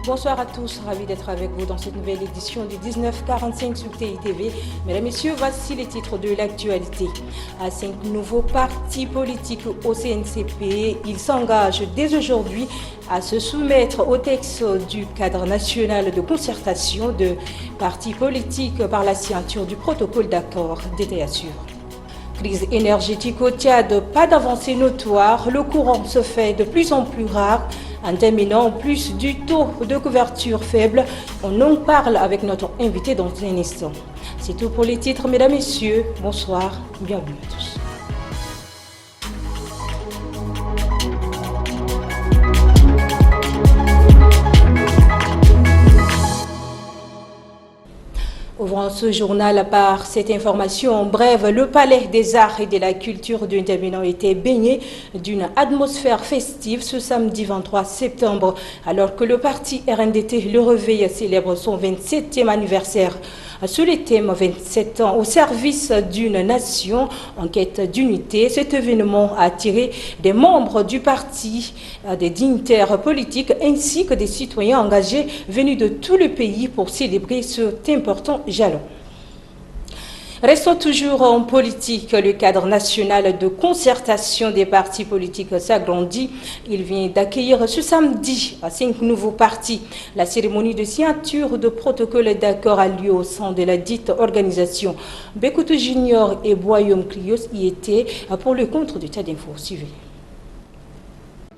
Bonsoir à tous, ravi d'être avec vous dans cette nouvelle édition du 1945 sur TITV. Mesdames, Messieurs, voici les titres de l'actualité. À 5 nouveaux partis politiques au CNCP, ils s'engagent dès aujourd'hui à se soumettre au texte du cadre national de concertation de partis politiques par la signature du protocole d'accord, détail assure. Crise énergétique au Tchad, pas d'avancée notoire, le courant se fait de plus en plus rare, en terminant en plus du taux de couverture faible. On en parle avec notre invité dans un instant. C'est tout pour les titres, mesdames, messieurs. Bonsoir, bienvenue à tous. Ouvrant ce journal par cette information en bref, le Palais des Arts et de la Culture de N'Djamena était baigné d'une atmosphère festive ce samedi 23 septembre, alors que le parti RNDT Le Réveil célèbre son 27e anniversaire. Sur les thèmes 27 ans au service d'une nation en quête d'unité, cet événement a attiré des membres du parti, des dignitaires politiques ainsi que des citoyens engagés venus de tout le pays pour célébrer cet important jalon. Restons toujours en politique. Le cadre national de concertation des partis politiques s'agrandit. Il vient d'accueillir ce samedi 5 nouveaux partis. La cérémonie de signature de protocole d'accord a lieu au sein de la dite organisation. Bekoutou Junior et Boyoum Krios y étaient pour le compte du Tchad Info. Suivez.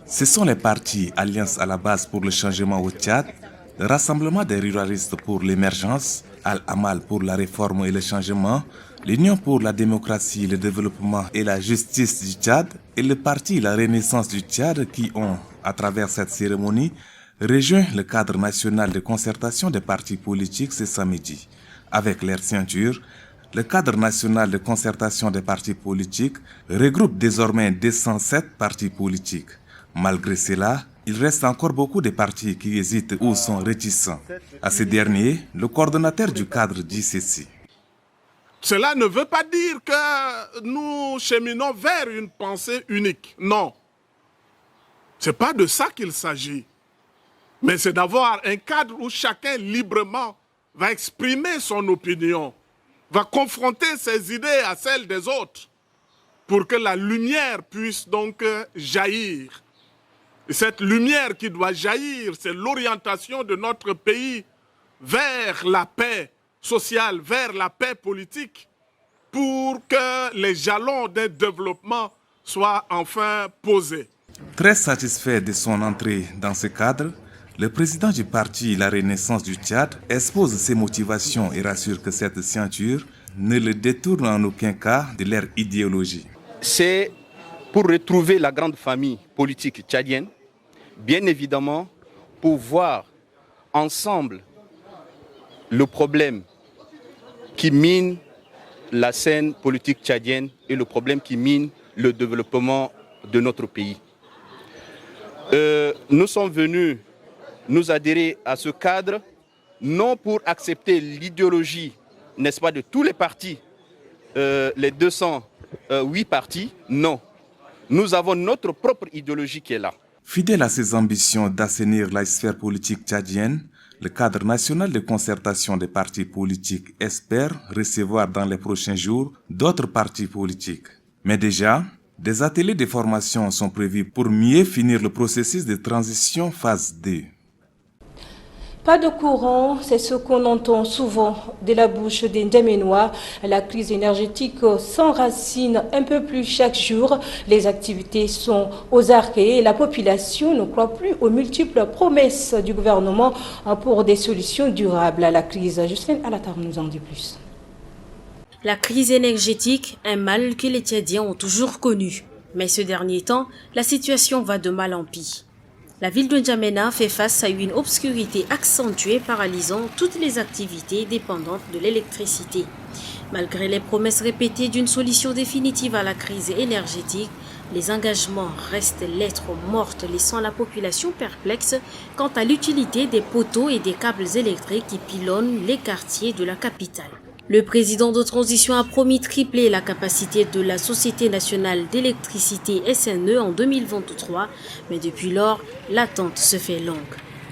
Ce sont les partis Alliance à la base pour le changement au Tchad, le Rassemblement des ruralistes pour l'émergence, Al-Amal pour la réforme et le changement, l'Union pour la démocratie, le développement et la justice du Tchad et le parti La Renaissance du Tchad qui ont, à travers cette cérémonie, rejoint le cadre national de concertation des partis politiques ce samedi. Avec leur ceinture, le cadre national de concertation des partis politiques regroupe désormais 207 partis politiques. Malgré cela, il reste encore beaucoup de partis qui hésitent ou sont réticents. À ces derniers, le coordonnateur du cadre dit ceci. Cela ne veut pas dire que nous cheminons vers une pensée unique. Non. Ce n'est pas de ça qu'il s'agit. Mais c'est d'avoir un cadre où chacun librement va exprimer son opinion, va confronter ses idées à celles des autres pour que la lumière puisse donc jaillir. Et cette lumière qui doit jaillir, c'est l'orientation de notre pays vers la paix sociale, vers la paix politique, pour que les jalons d'un développement soient enfin posés. Très satisfait de son entrée dans ce cadre, le président du parti La Renaissance du Tchad expose ses motivations et rassure que cette ceinture ne le détourne en aucun cas de leur idéologie. C'est pour retrouver la grande famille politique tchadienne, bien évidemment, pour voir ensemble le problème qui mine la scène politique tchadienne et le problème qui mine le développement de notre pays. Nous sommes venus nous adhérer à ce cadre, non pour accepter l'idéologie, n'est-ce pas, de tous les partis, les 208 partis, non. Nous avons notre propre idéologie qui est là. Fidèle à ses ambitions d'assainir la sphère politique tchadienne, le cadre national de concertation des partis politiques espère recevoir dans les prochains jours d'autres partis politiques. Mais déjà, des ateliers de formation sont prévus pour mieux finir le processus de transition phase 2. Pas de courant, c'est ce qu'on entend souvent de la bouche des N'Djaménois. La crise énergétique s'enracine un peu plus chaque jour. Les activités sont aux arrêts et la population ne croit plus aux multiples promesses du gouvernement pour des solutions durables à la crise. Justine Alatar nous en dit plus. La crise énergétique, un mal que les Tchadiens ont toujours connu. Mais ce dernier temps, la situation va de mal en pis. La ville de N'Djamena fait face à une obscurité accentuée paralysant toutes les activités dépendantes de l'électricité. Malgré les promesses répétées d'une solution définitive à la crise énergétique, les engagements restent lettres mortes, laissant la population perplexe quant à l'utilité des poteaux et des câbles électriques qui pilonnent les quartiers de la capitale. Le président de transition a promis tripler la capacité de la Société nationale d'électricité SNE en 2023, mais depuis lors, l'attente se fait longue.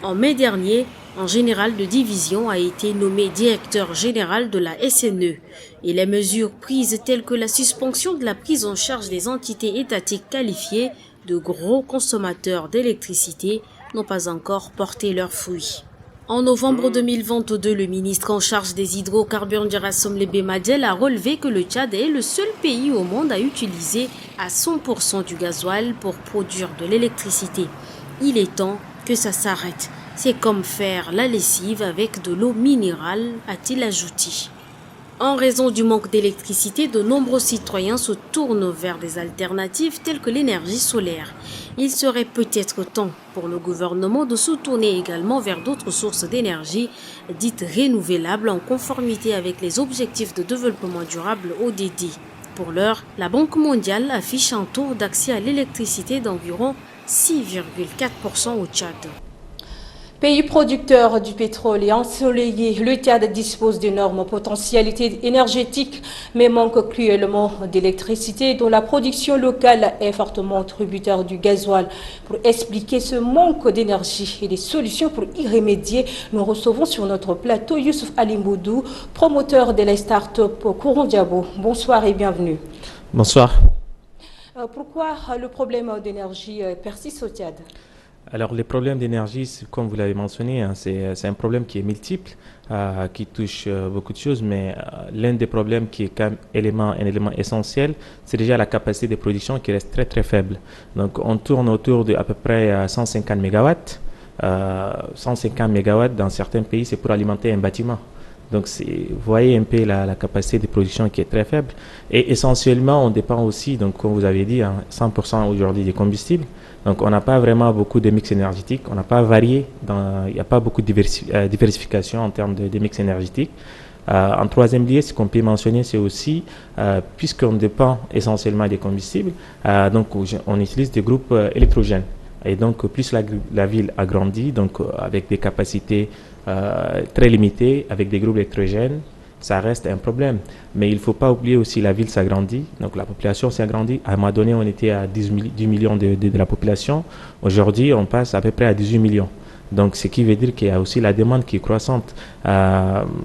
En mai dernier, un général de division a été nommé directeur général de la SNE et les mesures prises telles que la suspension de la prise en charge des entités étatiques qualifiées de gros consommateurs d'électricité n'ont pas encore porté leurs fruits. En novembre 2022, le ministre en charge des hydrocarbures Njarasom Lebe Madjel a relevé que le Tchad est le seul pays au monde à utiliser à 100% du gasoil pour produire de l'électricité. Il est temps que ça s'arrête. C'est comme faire la lessive avec de l'eau minérale, a-t-il ajouté. En raison du manque d'électricité, de nombreux citoyens se tournent vers des alternatives telles que l'énergie solaire. Il serait peut-être temps pour le gouvernement de se tourner également vers d'autres sources d'énergie dites renouvelables en conformité avec les objectifs de développement durable ODD. Pour l'heure, la Banque mondiale affiche un taux d'accès à l'électricité d'environ 6,4% au Tchad. Pays producteur du pétrole et ensoleillé, le Tchad dispose d'énormes potentialités énergétiques, mais manque cruellement d'électricité, dont la production locale est fortement tributaire du gasoil. Pour expliquer ce manque d'énergie et des solutions pour y remédier, nous recevons sur notre plateau Youssouf Alimboudou, promoteur de la start-up Courant Diabo. Bonsoir et bienvenue. Bonsoir. Pourquoi le problème d'énergie persiste au Tchad ? Alors, les problèmes d'énergie, comme vous l'avez mentionné, c'est un problème qui est multiple, qui touche beaucoup de choses, mais l'un des problèmes qui est quand même un élément essentiel, c'est déjà la capacité de production qui reste très très faible. Donc, on tourne autour de à peu près 150 MW. 150 MW dans certains pays, c'est pour alimenter un bâtiment. Donc, vous voyez un peu la capacité de production qui est très faible. Et essentiellement, on dépend aussi, donc, comme vous avez dit, 100% aujourd'hui des combustibles. Donc, on n'a pas vraiment beaucoup de mix énergétique. On n'a pas varié. Il n'y a pas beaucoup de diversification en termes de mix énergétique. En troisième lieu, ce qu'on peut mentionner, c'est aussi, puisqu'on dépend essentiellement des combustibles, donc on utilise des groupes électrogènes. Et donc, plus la ville agrandit, donc avec des capacités très limitées, avec des groupes électrogènes, ça reste un problème. Mais il ne faut pas oublier aussi la ville s'agrandit, donc la population s'agrandit. À un moment donné, on était à 10 millions de la population. Aujourd'hui, on passe à peu près à 18 millions. Donc, ce qui veut dire qu'il y a aussi la demande qui est croissante.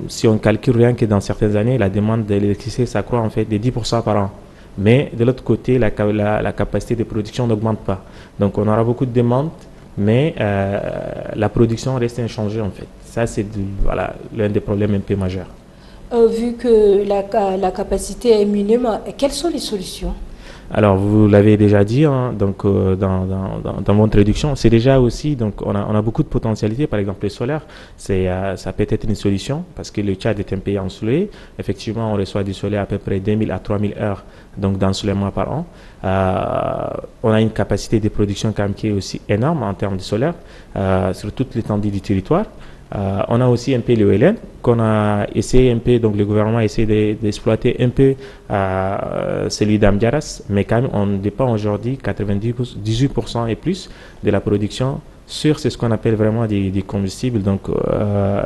Si on calcule rien que dans certaines années, la demande d'électricité s'accroît en fait de 10% par an. Mais de l'autre côté, la capacité de production n'augmente pas. Donc, on aura beaucoup de demandes, mais la production reste inchangée en fait. Ça, c'est l'un des problèmes un peu majeurs. Vu que la capacité est minime, quelles sont les solutions ? Alors, vous l'avez déjà dit, donc dans mon introduction, c'est déjà aussi, donc on a beaucoup de potentialités. Par exemple, le solaire, ça peut être une solution parce que le Tchad est un pays ensoleillé. Effectivement, on reçoit du soleil à peu près 2000 à 3000 heures donc d'ensoleillement par an. On a une capacité de production quand même qui est aussi énorme en termes de solaire sur toute l'étendue du territoire. On a aussi un peu l'éolien qu'on a essayé un peu, donc le gouvernement a essayé d'exploiter un peu celui d'Amdiaras, mais quand même on dépend aujourd'hui 98% et plus de la production sur ce qu'on appelle vraiment des combustibles donc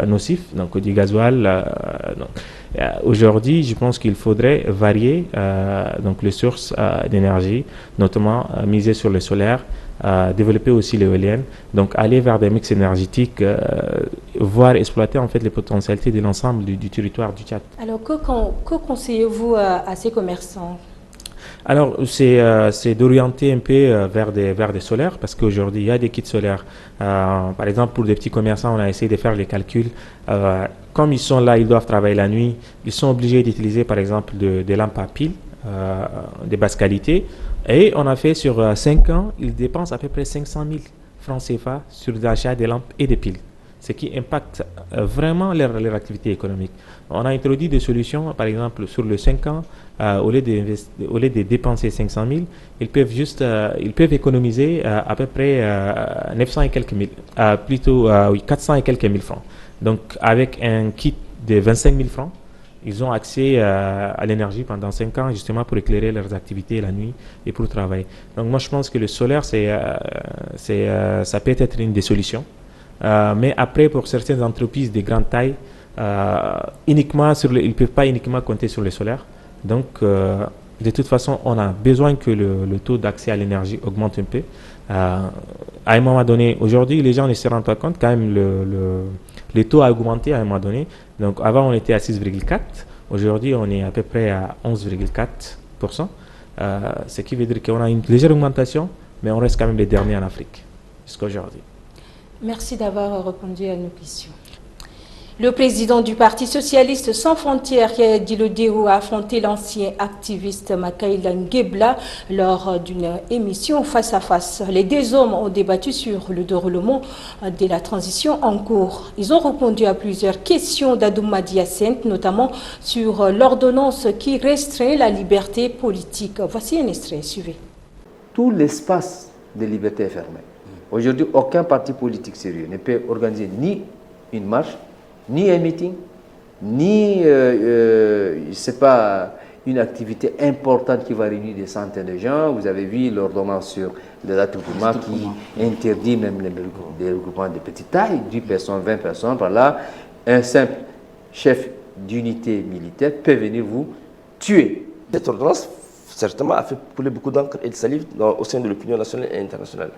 nocifs, donc du gasoil. Aujourd'hui, je pense qu'il faudrait varier donc les sources d'énergie, notamment miser sur le solaire. Développer aussi l'éolienne, donc aller vers des mix énergétiques, voire exploiter en fait les potentialités de l'ensemble du territoire du Tchad. Alors que conseillez-vous à ces commerçants ? Alors c'est d'orienter un peu vers des solaires parce qu'aujourd'hui il y a des kits solaires. Par exemple pour des petits commerçants on a essayé de faire les calculs. Comme ils sont là, ils doivent travailler la nuit, ils sont obligés d'utiliser par exemple des lampes à piles de basse qualité. Et on a fait sur 5 ans, ils dépensent à peu près 500 000 francs CFA sur l'achat des lampes et des piles, ce qui impacte vraiment leur activité économique. On a introduit des solutions, par exemple sur les 5 ans, au lieu de dépenser 500 000, ils peuvent économiser à peu près 900 et quelques mille, 400 et quelques mille francs. Donc avec un kit de 25 000 francs, ils ont accès à l'énergie pendant 5 ans justement pour éclairer leurs activités la nuit et pour travailler. Donc moi je pense que le solaire, ça peut être une des solutions. Mais après pour certaines entreprises de grande taille, ils ne peuvent pas uniquement compter sur le solaire. Donc de toute façon, on a besoin que le taux d'accès à l'énergie augmente un peu. À un moment donné, aujourd'hui, les gens ne se rendent pas compte quand même le taux a augmenté à un moment donné. Donc avant, on était à 6,4. Aujourd'hui, on est à peu près à 11,4%. Ce qui veut dire qu'on a une légère augmentation, mais on reste quand même les derniers en Afrique jusqu'à aujourd'hui. Merci d'avoir répondu à nos questions. Le président du Parti socialiste sans frontières, Dilo Dero, a affronté l'ancien activiste Makaïla Ngebla lors d'une émission face à face. Les deux hommes ont débattu sur le déroulement de la transition en cours. Ils ont répondu à plusieurs questions d'Adoumadi Assent, notamment sur l'ordonnance qui restreint la liberté politique. Voici un extrait, suivez. Tout l'espace de liberté est fermé. Aujourd'hui, aucun parti politique sérieux ne peut organiser ni une marche, ni un meeting, ni c'est pas une activité importante qui va réunir des centaines de gens. Vous avez vu l'ordonnance sur les attroupements qui interdit même des regroupements de petite taille, 10 personnes, 20 personnes. Par là, un simple chef d'unité militaire peut venir vous tuer. Cette ordonnance, certainement, a fait couler beaucoup d'encre et de salive au sein de l'opinion nationale et internationale.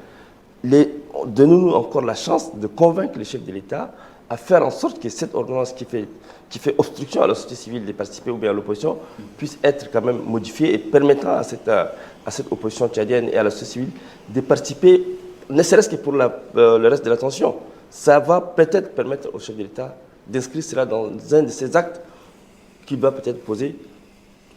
Donnons-nous encore la chance de convaincre les chefs de l'État à faire en sorte que cette ordonnance qui fait obstruction à la société civile de participer ou bien à l'opposition puisse être quand même modifiée et permettant à cette opposition tchadienne et à la société civile de participer, ne serait-ce que pour le reste de la tension. Ça va peut-être permettre au chef de l'État d'inscrire cela dans un de ces actes qu'il va peut-être poser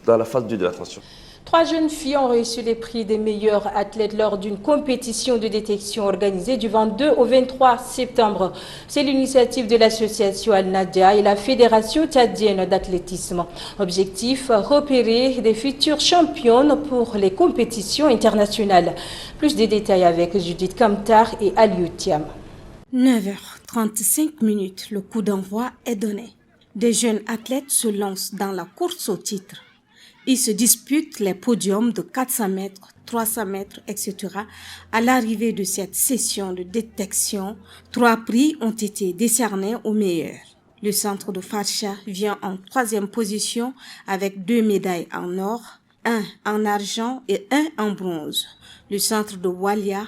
dans la phase 2 de la tension. 3 jeunes filles ont reçu les prix des meilleurs athlètes lors d'une compétition de détection organisée du 22 au 23 septembre. C'est l'initiative de l'association Al-Nadia et la Fédération tchadienne d'athlétisme. Objectif, repérer des futures championnes pour les compétitions internationales. Plus de détails avec Judith Kamtar et Aliou Thiam. 9h35, le coup d'envoi est donné. Des jeunes athlètes se lancent dans la course au titre. Ils se disputent les podiums de 400 mètres, 300 mètres, etc. À l'arrivée de cette session de détection, 3 prix ont été décernés aux meilleurs. Le centre de Farsha vient en 3e position avec 2 médailles en or, 1 en argent et 1 en bronze. Le centre de Walia,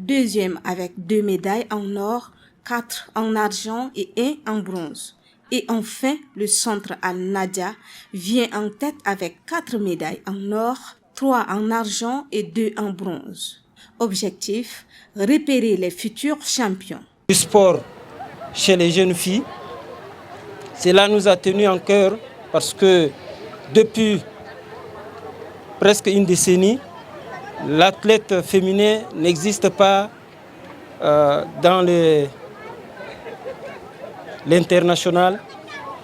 2e avec 2 médailles en or, 4 en argent et 1 en bronze. Et enfin, le centre Al-Nadia vient en tête avec 4 médailles en or, 3 en argent et 2 en bronze. Objectif, repérer les futurs champions. Le sport chez les jeunes filles, cela nous a tenu en cœur parce que depuis presque une décennie, l'athlète féminin n'existe pas dans l'international.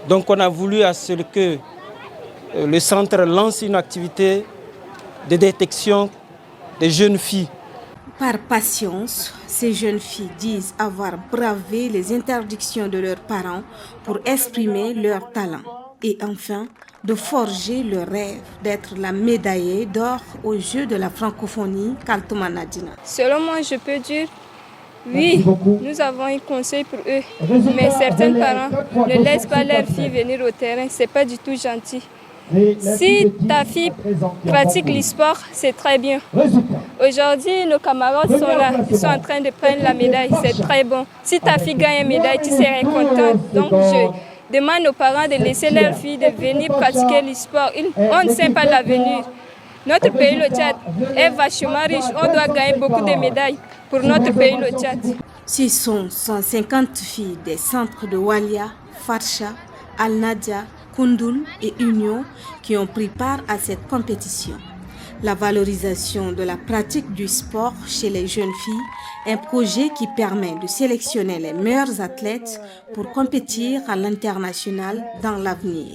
Donc on a voulu à ce que le centre lance une activité de détection des jeunes filles. Par patience, ces jeunes filles disent avoir bravé les interdictions de leurs parents pour exprimer leur talent. Et enfin, de forger le rêve d'être la médaillée d'or aux Jeux de la francophonie Kaltouma Nadina. Selon moi, je peux dire oui, nous avons un conseil pour eux, mais certains parents ne laissent pas leurs filles venir au terrain, c'est pas du tout gentil. Si ta fille pratique l'e-sport, c'est très bien. Aujourd'hui, nos camarades sont là, ils sont en train de prendre la médaille, c'est très bon. Si ta fille gagne une médaille, tu serais contente. Donc je demande aux parents de laisser leurs filles de venir pratiquer l'e-sport. On ne sait pas l'avenir. Notre pays, le Tchad, est vachement riche. On doit gagner beaucoup de médailles pour notre pays, le Tchad. Ce sont 150 filles des centres de Walia, Farsha, Al-Nadia, Koundoul et Union qui ont pris part à cette compétition. La valorisation de la pratique du sport chez les jeunes filles, un projet qui permet de sélectionner les meilleurs athlètes pour compétir à l'international dans l'avenir.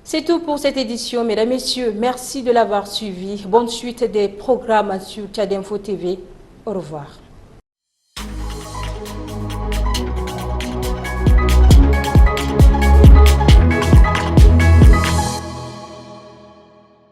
C'est tout pour cette édition, mesdames, messieurs. Merci de l'avoir suivi. Bonne suite des programmes sur Tchad Info TV. Au revoir.